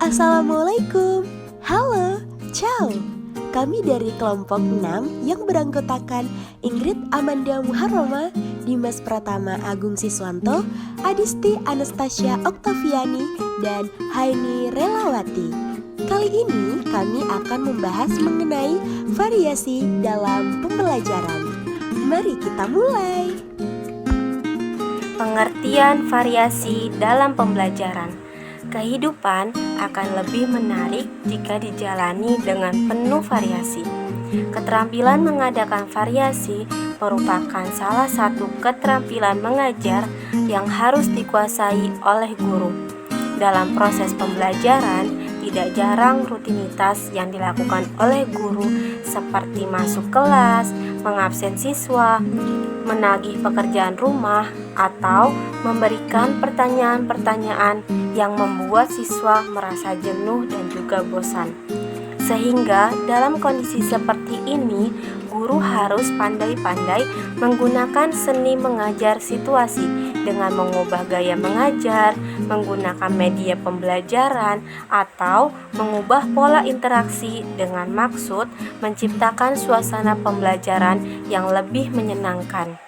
Assalamualaikum. Halo, ciao. Kami dari kelompok 6 yang beranggotakan Ingrid Amanda Muharrama, Dimas Pratama Agung Siswanto, Adisti Anastasia Oktaviani, dan Haini Relawati. Kali ini kami akan membahas mengenai variasi dalam pembelajaran. Mari kita mulai. Pengertian variasi dalam pembelajaran. Kehidupan akan lebih menarik jika dijalani dengan penuh variasi. Keterampilan mengadakan variasi merupakan salah satu keterampilan mengajar yang harus dikuasai oleh guru. Dalam proses pembelajaran, tidak jarang rutinitas yang dilakukan oleh guru seperti masuk kelas, mengabsen siswa, menagih pekerjaan rumah, atau memberikan pertanyaan-pertanyaan yang membuat siswa merasa jenuh dan juga bosan. Sehingga dalam kondisi seperti ini, guru harus pandai-pandai menggunakan seni mengajar situasi dengan mengubah gaya mengajar, menggunakan media pembelajaran, atau mengubah pola interaksi dengan maksud menciptakan suasana pembelajaran yang lebih menyenangkan.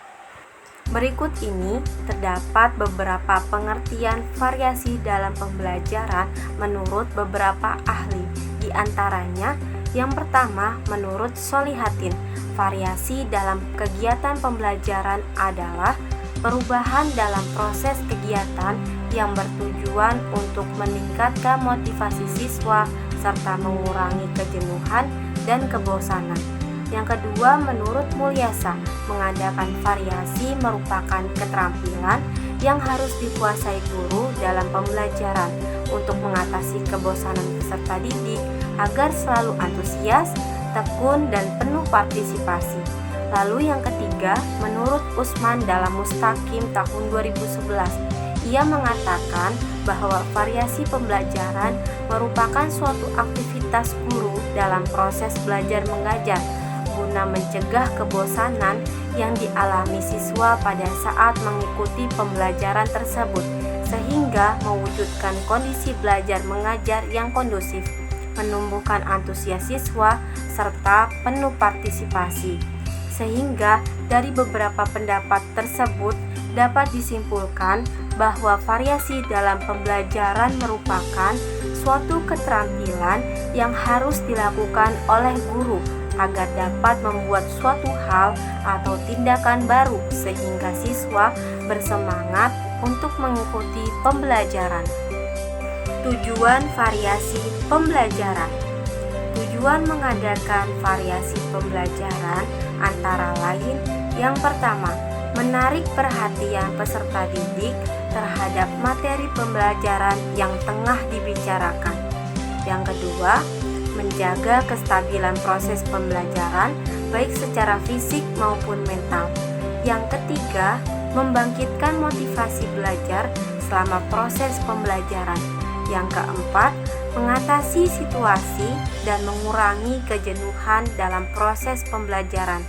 Berikut ini terdapat beberapa pengertian variasi dalam pembelajaran menurut beberapa ahli. Di antaranya, yang pertama menurut Solihatin, variasi dalam kegiatan pembelajaran adalah perubahan dalam proses kegiatan yang bertujuan untuk meningkatkan motivasi siswa serta mengurangi kejenuhan dan kebosanan. Yang kedua, menurut Mulyasa, mengadakan variasi merupakan keterampilan yang harus dikuasai guru dalam pembelajaran untuk mengatasi kebosanan peserta didik agar selalu antusias, tekun, dan penuh partisipasi. Lalu yang ketiga, menurut Usman dalam Mustaqim tahun 2011, ia mengatakan bahwa variasi pembelajaran merupakan suatu aktivitas guru dalam proses belajar mengajar guna mencegah kebosanan yang dialami siswa pada saat mengikuti pembelajaran tersebut, sehingga mewujudkan kondisi belajar mengajar yang kondusif, menumbuhkan antusias siswa, serta penuh partisipasi. Sehingga dari beberapa pendapat tersebut dapat disimpulkan bahwa variasi dalam pembelajaran merupakan suatu keterampilan yang harus dilakukan oleh guru agar dapat membuat suatu hal atau tindakan baru sehingga siswa bersemangat untuk mengikuti pembelajaran. Tujuan variasi pembelajaran. Tujuan mengadakan variasi pembelajaran antara lain yang pertama, menarik perhatian peserta didik terhadap materi pembelajaran yang tengah dibicarakan. Yang kedua, menjaga kestabilan proses pembelajaran baik secara fisik maupun mental. Yang ketiga, membangkitkan motivasi belajar selama proses pembelajaran. Yang keempat, mengatasi situasi dan mengurangi kejenuhan dalam proses pembelajaran.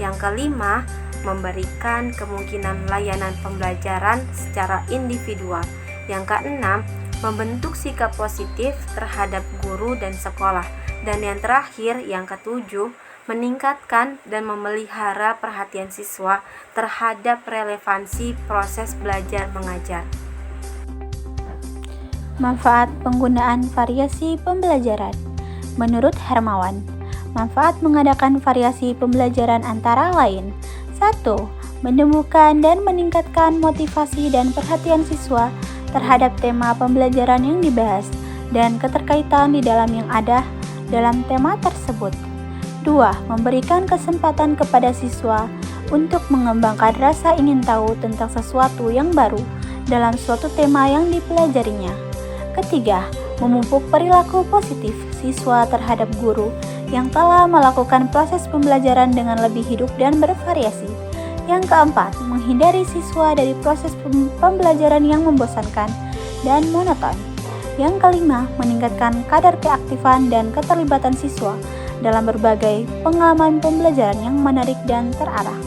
Yang kelima, memberikan kemungkinan layanan pembelajaran secara individual. Yang keenam, membentuk sikap positif terhadap guru dan sekolah. Dan yang terakhir, yang ketujuh, meningkatkan dan memelihara perhatian siswa terhadap relevansi proses belajar mengajar. Manfaat penggunaan variasi pembelajaran. Menurut Hermawan, manfaat mengadakan variasi pembelajaran antara lain: 1. Menumbuhkan dan meningkatkan motivasi dan perhatian siswa terhadap tema pembelajaran yang dibahas dan keterkaitan di dalam yang ada dalam tema tersebut. 2. Memberikan kesempatan kepada siswa untuk mengembangkan rasa ingin tahu tentang sesuatu yang baru dalam suatu tema yang dipelajarinya. Ketiga, memupuk perilaku positif siswa terhadap guru yang telah melakukan proses pembelajaran dengan lebih hidup dan bervariasi. Yang keempat, menghindari siswa dari proses pembelajaran yang membosankan dan monoton. Yang kelima, meningkatkan kadar keaktifan dan keterlibatan siswa dalam berbagai pengalaman pembelajaran yang menarik dan terarah.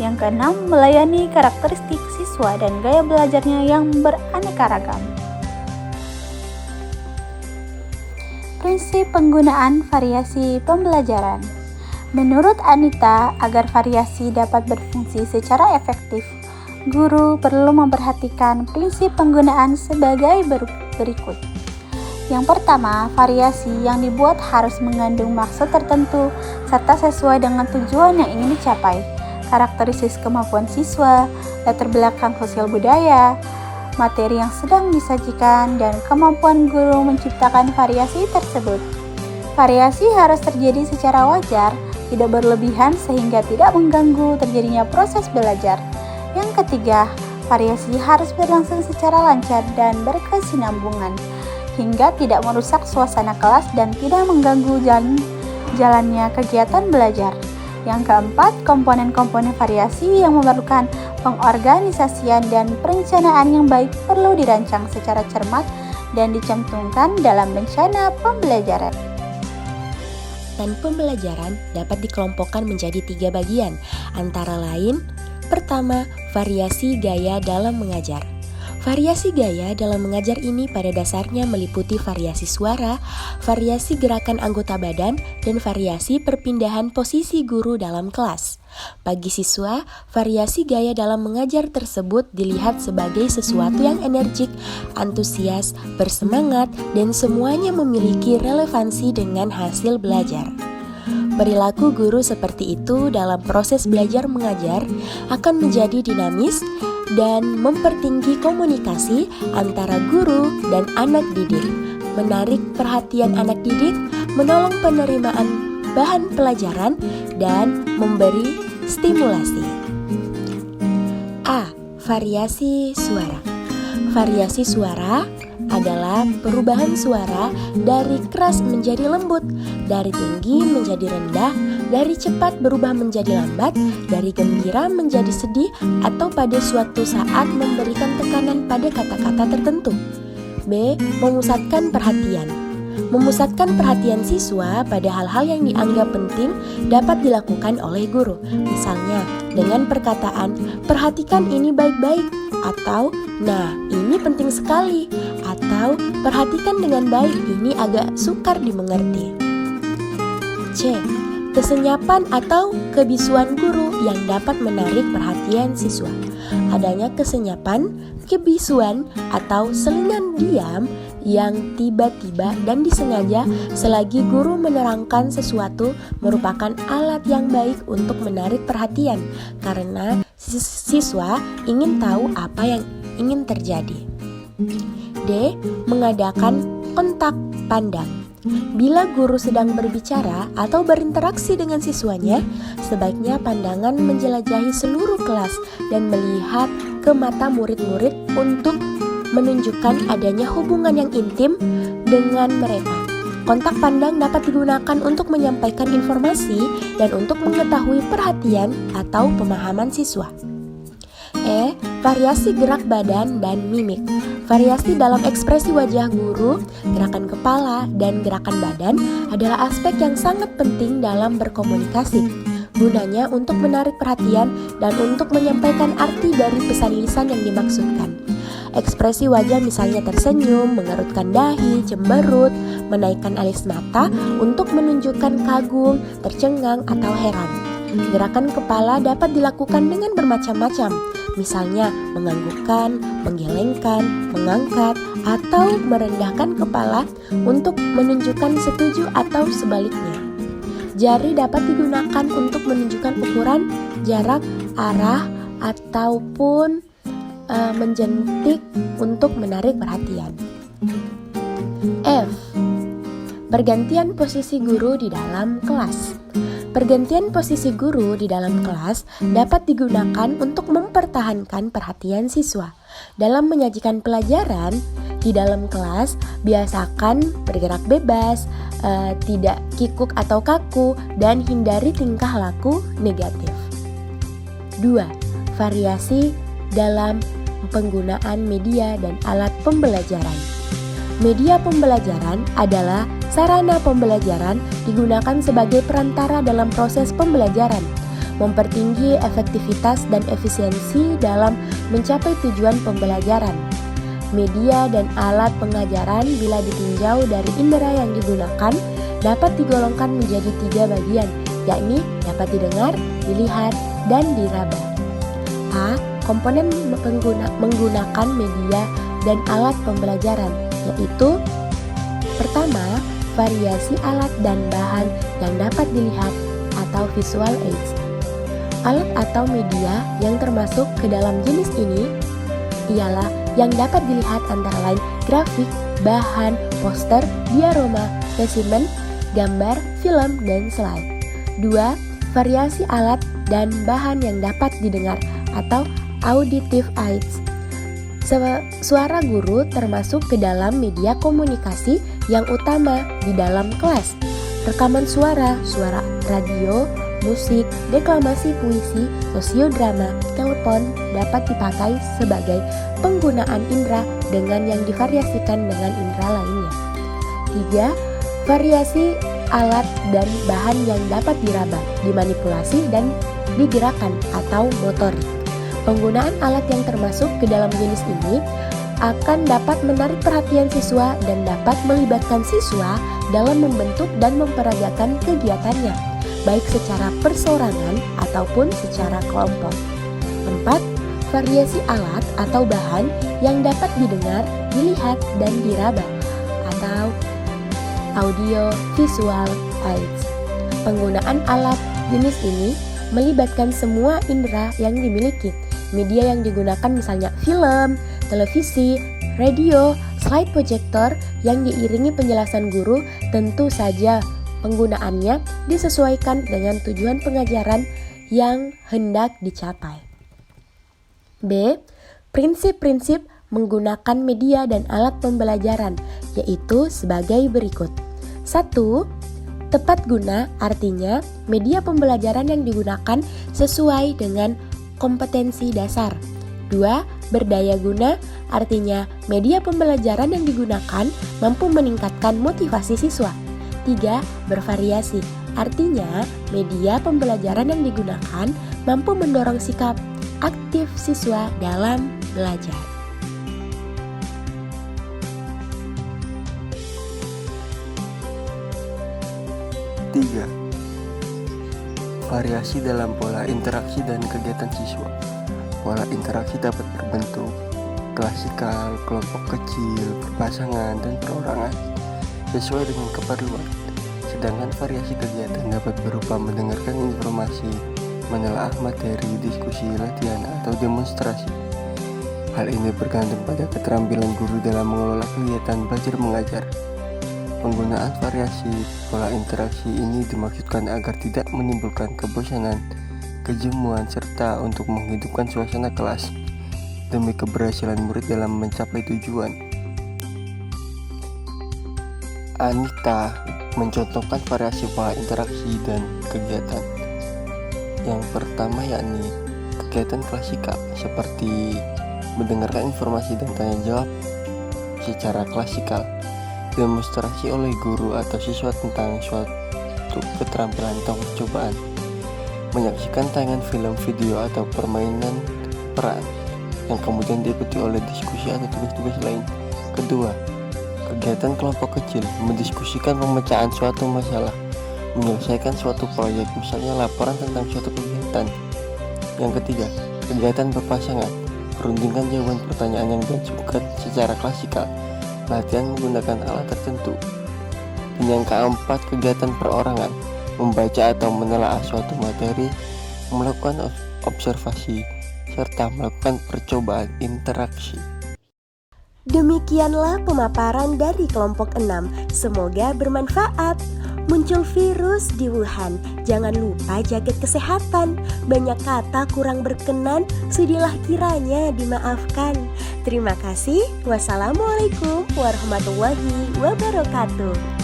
Yang keenam, melayani karakteristik siswa dan gaya belajarnya yang beraneka ragam. Prinsip penggunaan variasi pembelajaran. Menurut Anita, agar variasi dapat berfungsi secara efektif, guru perlu memperhatikan prinsip penggunaan sebagai berikut. Yang pertama, variasi yang dibuat harus mengandung maksud tertentu serta sesuai dengan tujuan yang ingin dicapai. Karakteristik kemampuan siswa, latar belakang sosial budaya, materi yang sedang disajikan, dan kemampuan guru menciptakan variasi tersebut. Variasi harus terjadi secara wajar, tidak berlebihan sehingga tidak mengganggu terjadinya proses belajar. Yang ketiga, variasi harus berlangsung secara lancar dan berkesinambungan, hingga tidak merusak suasana kelas dan tidak mengganggu jalannya kegiatan belajar. Yang keempat, komponen-komponen variasi yang memerlukan pengorganisasian dan perencanaan yang baik perlu dirancang secara cermat dan dicantumkan dalam rencana pembelajaran. Dan pembelajaran dapat dikelompokkan menjadi 3 bagian, antara lain: pertama, variasi gaya dalam mengajar. Variasi gaya dalam mengajar ini pada dasarnya meliputi variasi suara, variasi gerakan anggota badan, dan variasi perpindahan posisi guru dalam kelas. Bagi siswa, variasi gaya dalam mengajar tersebut dilihat sebagai sesuatu yang energik, antusias, bersemangat, dan semuanya memiliki relevansi dengan hasil belajar. Perilaku guru seperti itu dalam proses belajar mengajar akan menjadi dinamis dan mempertinggi komunikasi antara guru dan anak didik, menarik perhatian anak didik, menolong penerimaan bahan pelajaran, dan memberi stimulasi. A. Variasi suara. Variasi suara adalah perubahan suara dari keras menjadi lembut, dari tinggi menjadi rendah, dari cepat berubah menjadi lambat, dari gembira menjadi sedih, atau pada suatu saat memberikan tekanan pada kata-kata tertentu. B. Memusatkan perhatian. Memusatkan perhatian siswa pada hal-hal yang dianggap penting dapat dilakukan oleh guru. Misalnya, dengan perkataan, "Perhatikan ini baik-baik," atau "Nah, ini penting sekali," atau "Perhatikan dengan baik, ini agak sukar dimengerti." C. Kesenyapan atau kebisuan guru yang dapat menarik perhatian siswa. Adanya kesenyapan, kebisuan, atau selingan diam yang tiba-tiba dan disengaja selagi guru menerangkan sesuatu merupakan alat yang baik untuk menarik perhatian karena siswa ingin tahu apa yang ingin terjadi. D. Mengadakan kontak pandang. Bila guru sedang berbicara atau berinteraksi dengan siswanya, sebaiknya pandangan menjelajahi seluruh kelas dan melihat ke mata murid-murid untuk menunjukkan adanya hubungan yang intim dengan mereka. Kontak pandang dapat digunakan untuk menyampaikan informasi dan untuk mengetahui perhatian atau pemahaman siswa. E. Variasi gerak badan dan mimik. Variasi dalam ekspresi wajah guru, gerakan kepala, dan gerakan badan adalah aspek yang sangat penting dalam berkomunikasi. Gunanya untuk menarik perhatian dan untuk menyampaikan arti dari pesan lisan yang dimaksudkan. Ekspresi wajah misalnya tersenyum, mengerutkan dahi, cemberut, menaikkan alis mata untuk menunjukkan kagum, tercengang, atau heran. Gerakan kepala dapat dilakukan dengan bermacam-macam, misalnya menganggukkan, menggelengkan, mengangkat, atau merendahkan kepala untuk menunjukkan setuju atau sebaliknya. Jari dapat digunakan untuk menunjukkan ukuran, jarak, arah, ataupun menjentik untuk menarik perhatian. F. Pergantian posisi guru di dalam kelas. Pergantian posisi guru di dalam kelas dapat digunakan untuk mempertahankan perhatian siswa. Dalam menyajikan pelajaran di dalam kelas, biasakan bergerak bebas, tidak kikuk atau kaku, dan hindari tingkah laku negatif. 2. Variasi dalam penggunaan media dan alat pembelajaran. Media pembelajaran adalah sarana pembelajaran digunakan sebagai perantara dalam proses pembelajaran, mempertinggi efektivitas dan efisiensi dalam mencapai tujuan pembelajaran. Media dan alat pengajaran bila ditinjau dari indera yang digunakan dapat digolongkan menjadi 3 bagian, yakni dapat didengar, dilihat, dan diraba. A. Komponen menggunakan media dan alat pembelajaran, yaitu pertama, variasi alat dan bahan yang dapat dilihat atau visual aids. Alat atau media yang termasuk ke dalam jenis ini ialah yang dapat dilihat antara lain grafik, bahan, poster, diorama, spesimen, gambar, film, dan slide. 2. Variasi alat dan bahan yang dapat didengar atau auditive aids. Suara guru termasuk ke dalam media komunikasi yang utama di dalam kelas. Rekaman suara, suara radio, musik, deklamasi puisi, sosiodrama, telepon dapat dipakai sebagai penggunaan indera dengan yang divariasikan dengan indera lainnya. 3. Variasi alat dan bahan yang dapat diraba, dimanipulasi, dan digerakkan atau motorik. Penggunaan alat yang termasuk ke dalam jenis ini akan dapat menarik perhatian siswa dan dapat melibatkan siswa dalam membentuk dan memperagakan kegiatannya, baik secara perseorangan ataupun secara kelompok. 4. Variasi alat atau bahan yang dapat didengar, dilihat, dan diraba atau audio visual aids. Penggunaan alat jenis ini melibatkan semua indera yang dimiliki. Media yang digunakan misalnya film, televisi, radio, slide projector yang diiringi penjelasan guru, tentu saja penggunaannya disesuaikan dengan tujuan pengajaran yang hendak dicapai. B. Prinsip-prinsip menggunakan media dan alat pembelajaran, yaitu sebagai berikut. 1. Tepat guna artinya media pembelajaran yang digunakan sesuai dengan kompetensi dasar. 2. Berdaya guna artinya media pembelajaran yang digunakan mampu meningkatkan motivasi siswa. 3. Bervariasi artinya media pembelajaran yang digunakan mampu mendorong sikap aktif siswa dalam belajar. Tiga, variasi dalam pola interaksi dan kegiatan siswa. Pola interaksi dapat berbentuk klasikal, kelompok kecil, berpasangan, dan perorangan sesuai dengan keperluan. Sedangkan variasi kegiatan dapat berupa mendengarkan informasi, menelaah materi, diskusi, latihan, atau demonstrasi. Hal ini bergantung pada keterampilan guru dalam mengelola kegiatan belajar mengajar. Penggunaan variasi pola interaksi ini dimaksudkan agar tidak menimbulkan kebosanan, kejenuhan, serta untuk menghidupkan suasana kelas demi keberhasilan murid dalam mencapai tujuan. Anita mencontohkan variasi pola interaksi dan kegiatan. Yang pertama yakni kegiatan klasikal seperti mendengarkan informasi dan tanya jawab secara klasikal, demonstrasi oleh guru atau siswa tentang suatu keterampilan atau percobaan, menyaksikan tayangan film, video, atau permainan peran yang kemudian diikuti oleh diskusi atau tugas-tugas lain. Kedua, kegiatan kelompok kecil, mendiskusikan pemecahan suatu masalah, menyelesaikan suatu proyek, misalnya laporan tentang suatu kegiatan. Yang ketiga, kegiatan berpasangan, perundingan jawaban pertanyaan yang diajukan secara klasikal, latihan menggunakan alat tertentu. Dan yang keempat, kegiatan perorangan, membaca atau menelaah suatu materi, melakukan observasi, serta melakukan percobaan interaksi. Demikianlah pemaparan dari kelompok 6. Semoga bermanfaat. Muncul virus di Wuhan, jangan lupa jaga kesehatan. Banyak kata kurang berkenan, sudilah kiranya dimaafkan. Terima kasih. Wassalamualaikum warahmatullahi wabarakatuh.